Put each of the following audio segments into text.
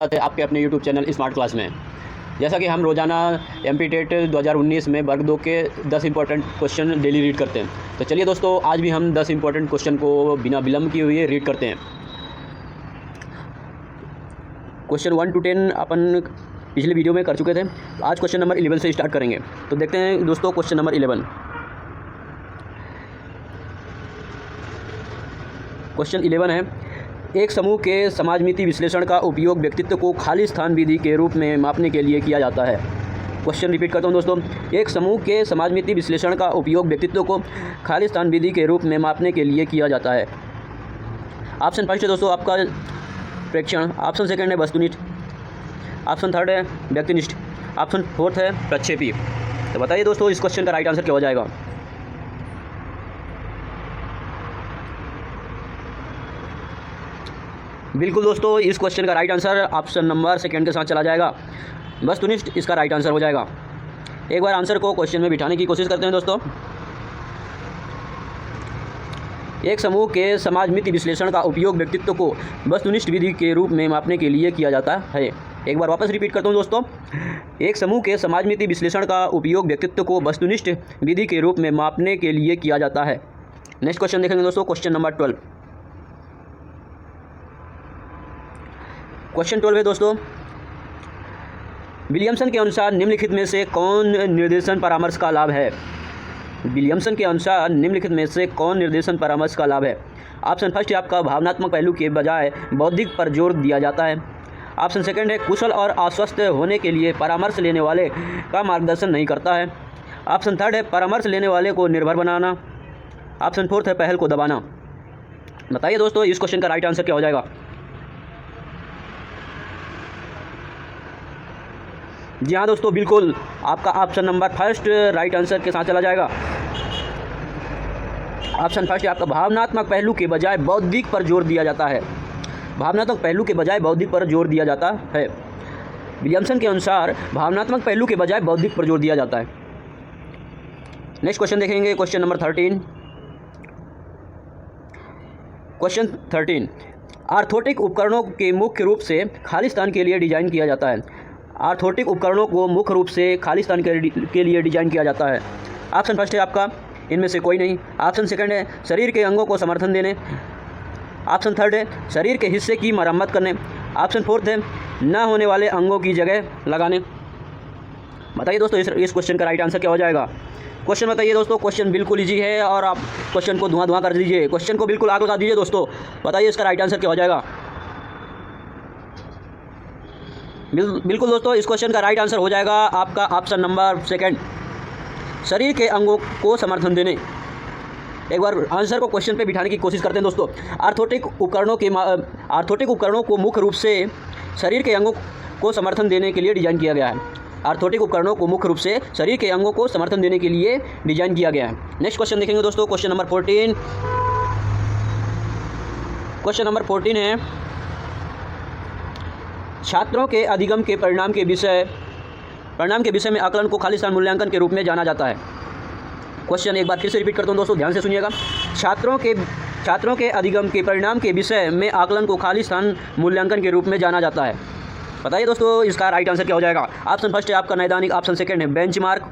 है आपके अपने YouTube चैनल स्मार्ट क्लास में। जैसा कि हम रोज़ाना MP टेट 2019 में वर्ग 2 के 10 इंपॉर्टेंट क्वेश्चन डेली रीड करते हैं। तो चलिए दोस्तों, आज भी हम 10 इंपॉर्टेंट क्वेश्चन को बिना विलम्ब किए हुए रीड करते हैं। क्वेश्चन 1 to 10 अपन पिछले वीडियो में कर चुके थे। आज क्वेश्चन नंबर 11 से स्टार्ट करेंगे। तो देखते हैं दोस्तों, क्वेश्चन नंबर 11। क्वेश्चन 11 है, एक समूह के समाजमिति विश्लेषण का उपयोग व्यक्तित्व को खाली स्थान विधि के रूप में मापने के लिए किया जाता है। क्वेश्चन रिपीट करता हूँ दोस्तों, एक समूह के समाजमिति विश्लेषण का उपयोग व्यक्तित्व को खाली स्थान विधि के रूप में मापने के लिए किया जाता है। ऑप्शन फर्स्ट है दोस्तों आपका प्रेक्षण, ऑप्शन सेकंड है वस्तुनिष्ठ, ऑप्शन थर्ड है व्यक्तिनिष्ठ, ऑप्शन फोर्थ है प्रक्षेपी। तो बताइए दोस्तों, इस क्वेश्चन का राइट आंसर क्या हो जाएगा। बिल्कुल दोस्तों, इस क्वेश्चन का right answer option number second के साथ चला जाएगा, वस्तुनिष्ठ इसका राइट आंसर हो जाएगा। एक बार आंसर को क्वेश्चन में बिठाने की कोशिश करते हैं दोस्तों। एक समूह के समाजमिति विश्लेषण का उपयोग व्यक्तित्व को वस्तुनिष्ठ विधि के रूप में मापने के लिए किया जाता है। एक बार वापस रिपीट करता हूँ दोस्तों, एक समूह के समाजमिति विश्लेषण का उपयोग व्यक्तित्व को वस्तुनिष्ठ विधि के रूप में मापने के लिए किया जाता है। नेक्स्ट क्वेश्चन देखेंगे दोस्तों, क्वेश्चन नंबर 12। क्वेश्चन 12 है दोस्तों, विलियमसन के अनुसार निम्नलिखित में से कौन निर्देशन परामर्श का लाभ है। विलियमसन के अनुसार निम्नलिखित में से कौन निर्देशन परामर्श का लाभ है। ऑप्शन फर्स्ट है आपका भावनात्मक पहलू के बजाय बौद्धिक पर जोर दिया जाता है। ऑप्शन सेकंड है कुशल और आश्वस्त होने के लिए परामर्श लेने वाले का मार्गदर्शन नहीं करता है। ऑप्शन थर्ड है परामर्श लेने वाले को निर्भर बनाना। ऑप्शन फोर्थ है पहल को दबाना। बताइए दोस्तों, इस क्वेश्चन का राइट आंसर क्या हो जाएगा। जी हाँ दोस्तों, बिल्कुल आपका option number first right answer के साथ चला जाएगा। ऑप्शन फर्स्ट है आपका भावनात्मक पहलू के बजाय बौद्धिक पर जोर दिया जाता है। भावनात्मक पहलू के बजाय बौद्धिक पर जोर दिया जाता है। विलियमसन के अनुसार भावनात्मक पहलू के बजाय बौद्धिक पर जोर दिया जाता है। नेक्स्ट क्वेश्चन देखेंगे, क्वेश्चन नंबर 13। क्वेश्चन 13, आर्थोटिक उपकरणों के मुख्य रूप से खाली स्थान के लिए डिजाइन किया जाता है। आर्थोटिक उपकरणों को मुख्य रूप से खाली स्थान के लिए डिजाइन किया जाता है। ऑप्शन फर्स्ट है आपका इनमें से कोई नहीं। ऑप्शन सेकंड है शरीर के अंगों को समर्थन देने। ऑप्शन थर्ड है शरीर के हिस्से की मरम्मत करने। ऑप्शन फोर्थ है न होने वाले अंगों की जगह लगाने। बताइए दोस्तों, इस क्वेश्चन का राइट आंसर क्या हो जाएगा। क्वेश्चन बताइए दोस्तों, क्वेश्चन बिल्कुल ईजी है और आप क्वेश्चन को धुआं कर दीजिए, क्वेश्चन को बिल्कुल आग लगा दीजिए दोस्तों। बताइए इसका राइट आंसर क्या हो जाएगा। बिल्कुल दोस्तों, इस क्वेश्चन का राइट आंसर हो जाएगा आपका ऑप्शन नंबर सेकंड, शरीर के अंगों को समर्थन देने। एक बार आंसर को क्वेश्चन पे बिठाने की कोशिश करते हैं दोस्तों। आर्थोटिक उपकरणों को मुख्य रूप से शरीर के अंगों को समर्थन देने के लिए डिजाइन किया गया है। आर्थोटिक उपकरणों को मुख्य रूप से शरीर के अंगों को समर्थन देने के लिए डिजाइन किया गया है। नेक्स्ट क्वेश्चन देखेंगे दोस्तों, क्वेश्चन नंबर 14। क्वेश्चन नंबर 14 है, छात्रों के अधिगम के परिणाम के विषय में आकलन को खाली स्थान मूल्यांकन के रूप में जाना जाता है। क्वेश्चन एक बार फिर से रिपीट करता हूँ दोस्तों, ध्यान से सुनिएगा। छात्रों के अधिगम के परिणाम के विषय में आकलन को खाली स्थान मूल्यांकन के रूप में जाना जाता है। बताइए दोस्तों, इसका राइट आंसर क्या हो जाएगा। ऑप्शन फर्स्ट है आपका नैदानिक, ऑप्शन सेकंड है बेंचमार्क,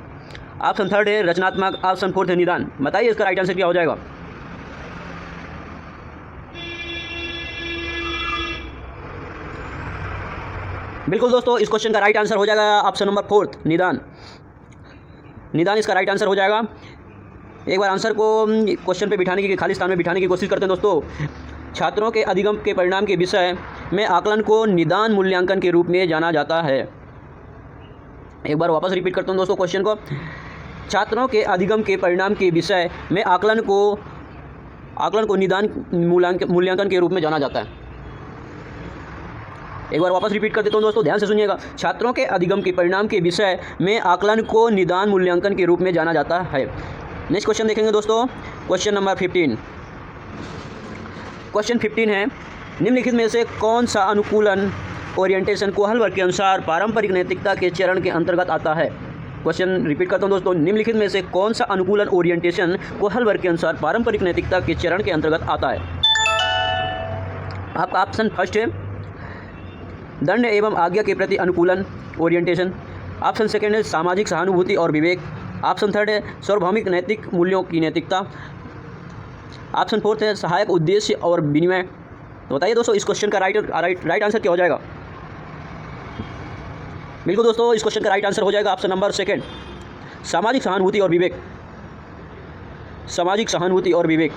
ऑप्शन थर्ड है रचनात्मक, ऑप्शन फोर्थ है निदान। बताइए इसका राइट आंसर क्या हो जाएगा। बिल्कुल दोस्तों, इस क्वेश्चन का राइट आंसर हो जाएगा ऑप्शन नंबर फोर्थ, निदान इसका राइट आंसर हो जाएगा। एक बार आंसर को क्वेश्चन पे बिठाने की, खाली स्थान में बिठाने की कोशिश करते हैं दोस्तों। छात्रों के अधिगम के परिणाम के विषय में आकलन को निदान मूल्यांकन के रूप में जाना जाता है। एक बार वापस रिपीट करता हूँ दोस्तों क्वेश्चन को। छात्रों के अधिगम के परिणाम के विषय में आकलन को निदान मूल्यांकन के रूप में जाना जाता है। एक बार वापस रिपीट कर देता हूँ दोस्तों, ध्यान से सुनिएगा। छात्रों के अधिगम के परिणाम के विषय में आकलन को निदान मूल्यांकन के रूप में जाना जाता है। नेक्स्ट क्वेश्चन देखेंगे दोस्तों, क्वेश्चन नंबर 15। क्वेश्चन 15 है, निम्नलिखित में से कौन सा अनुकूलन ओरिएंटेशन कोहल वर्ग के अनुसार पारंपरिक नैतिकता के चरण के अंतर्गत आता है। क्वेश्चन रिपीट करता हूँ दोस्तों, निम्नलिखित में से कौन सा अनुकूलन ओरिएंटेशन कोहल वर्ग के अनुसार पारंपरिक नैतिकता के चरण के अंतर्गत आता है। आपका ऑप्शन फर्स्ट है दंड एवं आज्ञा के प्रति अनुकूलन ओरिएंटेशन। ऑप्शन सेकेंड है सामाजिक सहानुभूति और विवेक। ऑप्शन थर्ड है सार्वभौमिक नैतिक मूल्यों की नैतिकता। ऑप्शन फोर्थ है सहायक उद्देश्य और विनिमय। तो बताइए दोस्तों इस क्वेश्चन का राइट आंसर क्या हो जाएगा। बिल्कुल दोस्तों, इस क्वेश्चन का राइट आंसर हो जाएगा ऑप्शन नंबर सेकेंड, सामाजिक सहानुभूति और विवेक। सामाजिक सहानुभूति और विवेक।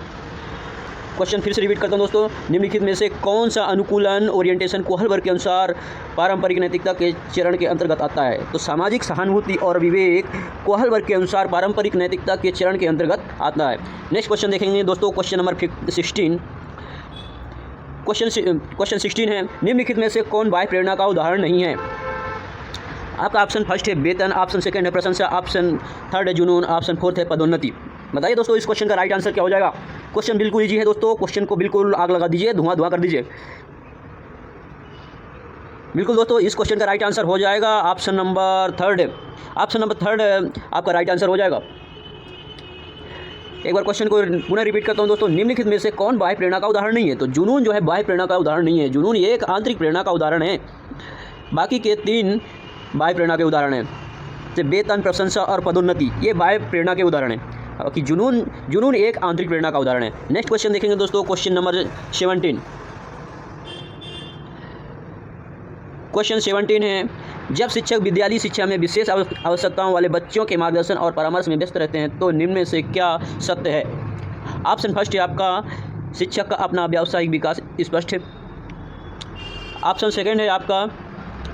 क्वेश्चन फिर से रिपीट करता हूं दोस्तों, निम्नलिखित में से कौन सा अनुकूलन ओरिएंटेशन कोहल वर्ग के अनुसार पारंपरिक नैतिकता के चरण के अंतर्गत आता है। तो सामाजिक सहानुभूति और विवेक कोहल वर्ग के अनुसार पारंपरिक नैतिकता के चरण के अंतर्गत आता है। नेक्स्ट क्वेश्चन देखेंगे दोस्तों, क्वेश्चन नंबर 16। क्वेश्चन 16 है, निम्नलिखित में से कौन बाह्य प्रेरणा का उदाहरण नहीं है। आपका ऑप्शन फर्स्ट है वेतन, ऑप्शन सेकंड है प्रशंसा, ऑप्शन थर्ड है जुनून, ऑप्शन फोर्थ है पदोन्नति। बताइए दोस्तों इस क्वेश्चन का राइट आंसर क्या हो जाएगा। क्वेश्चन बिल्कुल इजी है दोस्तों, क्वेश्चन को बिल्कुल आग लगा दीजिए, धुआं कर दीजिए। बिल्कुल दोस्तों, इस क्वेश्चन का राइट आंसर हो जाएगा option number third. Option number third आपका राइट आंसर हो जाएगा। एक बार क्वेश्चन को पुनः रिपीट करता हूं दोस्तों, निम्नलिखित में से कौन बाह्य प्रेरणा का उदाहरण नहीं है। तो जुनून जो है बाह्य प्रेरणा का उदाहरण नहीं है, जुनून ये एक आंतरिक प्रेरणा का उदाहरण है। बाकी के 3 बाह्य प्रेरणा के उदाहरण हैं, जैसे वेतन, प्रशंसा और पदोन्नति, ये बाह्य प्रेरणा के उदाहरण हैं। कि जुनून एक आंतरिक प्रेरणा का उदाहरण है। नेक्स्ट क्वेश्चन देखेंगे दोस्तों, क्वेश्चन नंबर 17। क्वेश्चन 17 है, जब शिक्षक विद्यालयी शिक्षा में विशेष आवश्यकताओं वाले बच्चों के मार्गदर्शन और परामर्श में व्यस्त रहते हैं तो निम्न में से क्या सत्य है। ऑप्शन फर्स्ट है आपका शिक्षक का अपना व्यावसायिक विकास स्पष्ट है। ऑप्शन सेकंड है आपका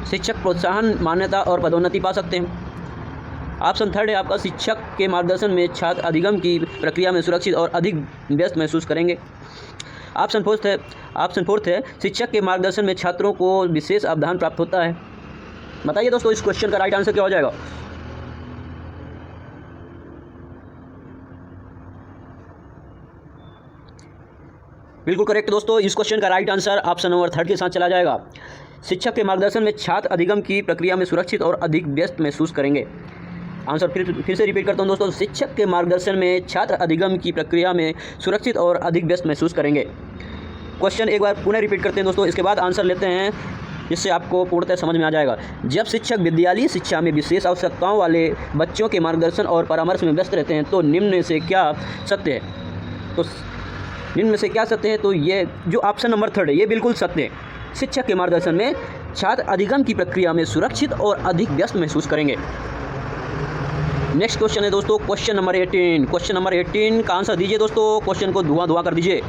शिक्षक प्रोत्साहन, मान्यता और पदोन्नति पा सकते हैं। ऑप्शन थर्ड है आपका शिक्षक के मार्गदर्शन में छात्र अधिगम की प्रक्रिया में सुरक्षित और अधिक व्यस्त महसूस करेंगे। ऑप्शन फोर्थ है शिक्षक के मार्गदर्शन में छात्रों को विशेष अवधान प्राप्त होता है। बताइए दोस्तों इस क्वेश्चन का राइट आंसर क्या हो जाएगा। बिल्कुल करेक्ट दोस्तों, इस क्वेश्चन का right answer option number third के साथ चला जाएगा। शिक्षक के मार्गदर्शन में छात्र अधिगम की प्रक्रिया में सुरक्षित और अधिक व्यस्त महसूस करेंगे। आंसर फिर से रिपीट करता हूं दोस्तों, शिक्षक के मार्गदर्शन में छात्र अधिगम की प्रक्रिया में सुरक्षित और अधिक व्यस्त महसूस करेंगे। क्वेश्चन एक बार पुनः रिपीट करते हैं दोस्तों, इसके बाद आंसर लेते हैं जिससे आपको पूर्णतः समझ में आ जाएगा। जब शिक्षक विद्यालयी शिक्षा में विशेष आवश्यकताओं वाले बच्चों के मार्गदर्शन और परामर्श में व्यस्त रहते हैं तो निम्न में से क्या सत्य है। तो निम्न में से क्या सत्य है, तो ये जो ऑप्शन नंबर थर्ड है ये बिल्कुल सत्य है। शिक्षक के मार्गदर्शन में छात्र अधिगम की प्रक्रिया में सुरक्षित और अधिक व्यस्त महसूस करेंगे। नेक्स्ट क्वेश्चन है दोस्तों क्वेश्चन नंबर 18। क्वेश्चन नंबर 18 का आंसर दीजिए दोस्तों, क्वेश्चन को धुआं कर दीजिए।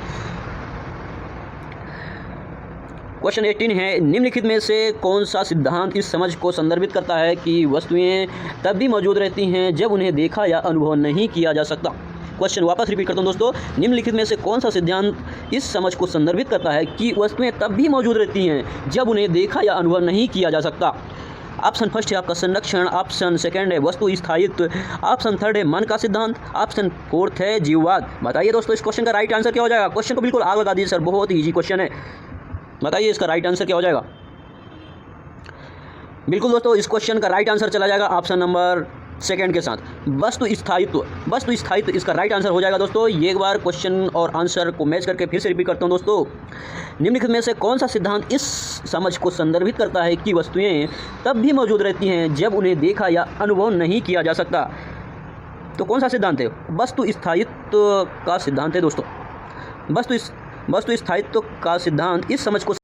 क्वेश्चन 18 है, निम्नलिखित में से कौन सा सिद्धांत इस समझ को संदर्भित करता है कि वस्तुएं तब भी मौजूद रहती हैं जब उन्हें देखा या अनुभव नहीं किया जा सकता। क्वेश्चन वापस रिपीट करता हूं दोस्तों, निम्नलिखित में से कौन सा सिद्धांत इस समझ को संदर्भित करता है कि वस्तुएं तब भी मौजूद रहती हैं जब उन्हें देखा या अनुभव नहीं किया जा सकता। ऑप्शन फर्स्ट है आपका संरक्षण, ऑप्शन सेकंड है वस्तु स्थायित्व, ऑप्शन थर्ड है मन का सिद्धांत, ऑप्शन फोर्थ है जीववाद। बताइए दोस्तों इस क्वेश्चन का राइट आंसर क्या हो जाएगा। क्वेश्चन को बिल्कुल आग लगा दीजिए सर, बहुत ही ईजी क्वेश्चन है। बताइए इसका राइट आंसर क्या हो जाएगा। बिल्कुल दोस्तों, इस क्वेश्चन का राइट आंसर चला जाएगा ऑप्शन नंबर सेकंड के साथ, वस्तु स्थायित्व। वस्तु स्थायित्व इसका राइट आंसर हो जाएगा दोस्तों। ये एक बार क्वेश्चन और आंसर को मैच करके फिर से रिपीट करता हूं दोस्तों, निम्नलिखित में से कौन सा सिद्धांत इस समझ को संदर्भित करता है कि वस्तुएं तब भी मौजूद रहती हैं जब उन्हें देखा या अनुभव नहीं किया जा सकता। तो कौन सा सिद्धांत है, वस्तु स्थायित्व का सिद्धांत है दोस्तों। वस्तु स्थायित्व का सिद्धांत इस समझ को